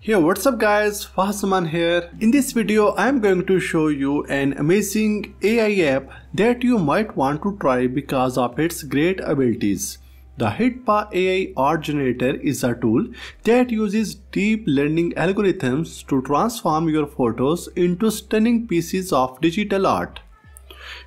Hey, what's up guys, Fahsaman here. In this video I am going to show you an amazing AI app that you might want to try because of its great abilities. The Hitpaw AI art generator is a tool that uses deep learning algorithms to transform your photos into stunning pieces of digital art.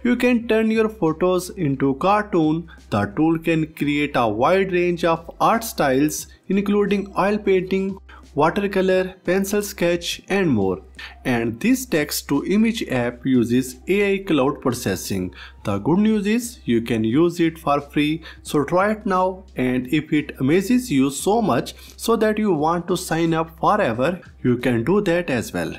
You can turn your photos into cartoon. The tool can create a wide range of art styles including oil painting, watercolor, pencil sketch and more. And this text to image app uses AI cloud processing. The good news is you can use it for free, so try it now, and if it amazes you so much so that you want to sign up forever, you can do that as well.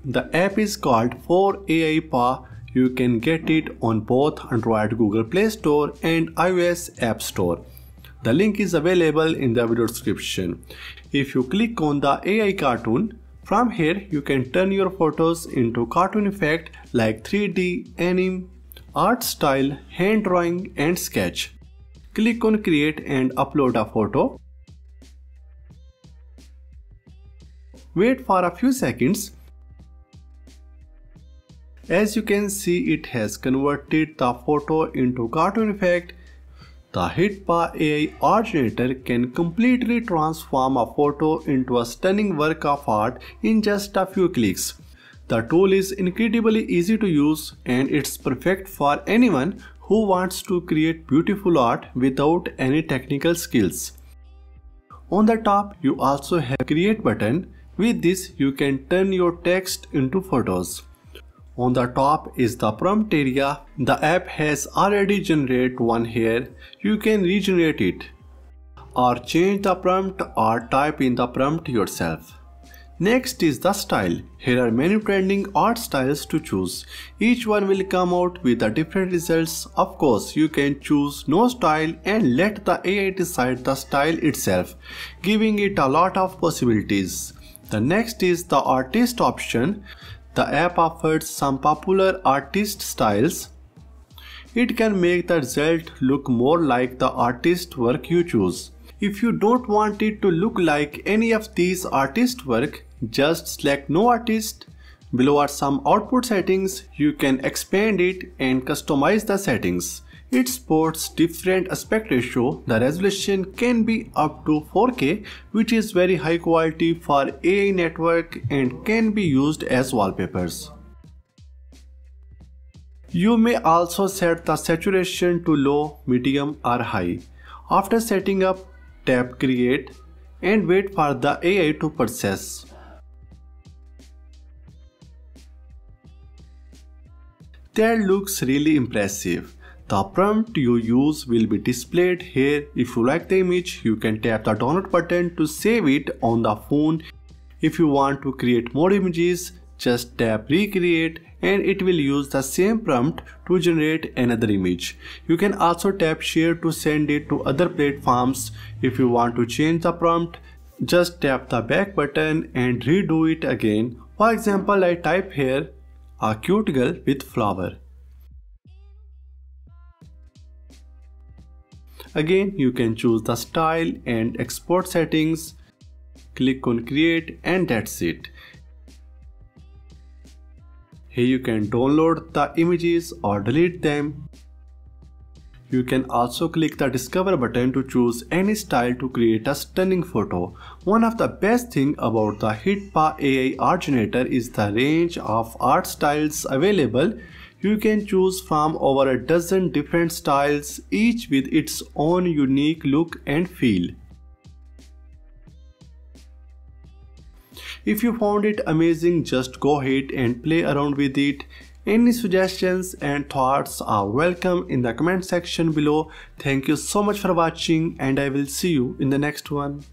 The app is called 4AI Paw. You can get it on both Android Google Play Store and iOS App Store. The link is available in the video description. If you click on the AI cartoon, from here you can turn your photos into cartoon effect like 3D, anime, art style, hand drawing and sketch. Click on create and upload a photo. Wait for a few seconds. As you can see, it has converted the photo into cartoon effect. The Hitpaw AI art generator can completely transform a photo into a stunning work of art in just a few clicks. The tool is incredibly easy to use and it's perfect for anyone who wants to create beautiful art without any technical skills. On the top, you also have a create button. With this, you can turn your text into photos. On the top is the prompt area. The app has already generated one here. You can regenerate it or change the prompt or type in the prompt yourself. Next is the style. Here are many trending art styles to choose. Each one will come out with the different results. Of course, you can choose no style and let the AI decide the style itself, giving it a lot of possibilities. The next is the artist option. The app offers some popular artist styles. It can make the result look more like the artist work you choose. If you don't want it to look like any of these artist work, just select no artist. Below are some output settings. You can expand it and customize the settings. It supports different aspect ratio. The resolution can be up to 4K, which is very high quality for AI network and can be used as wallpapers. You may also set the saturation to low, medium or high. After setting up, tap create and wait for the AI to process. That looks really impressive. The prompt you use will be displayed here. If you like the image, you can tap the download button to save it on the phone. If you want to create more images, just tap recreate and it will use the same prompt to generate another image. You can also tap share to send it to other platforms. If you want to change the prompt, just tap the back button and redo it again. For example, I type here a cute girl with flower. Again, you can choose the style and export settings. Click on create and that's it. Here you can download the images or delete them. You can also click the discover button to choose any style to create a stunning photo. One of the best things about the Hitpaw AI art generator is the range of art styles available. You can choose from over a dozen different styles, each with its own unique look and feel. If you found it amazing, just go ahead and play around with it. Any suggestions and thoughts are welcome in the comment section below. Thank you so much for watching and I will see you in the next one.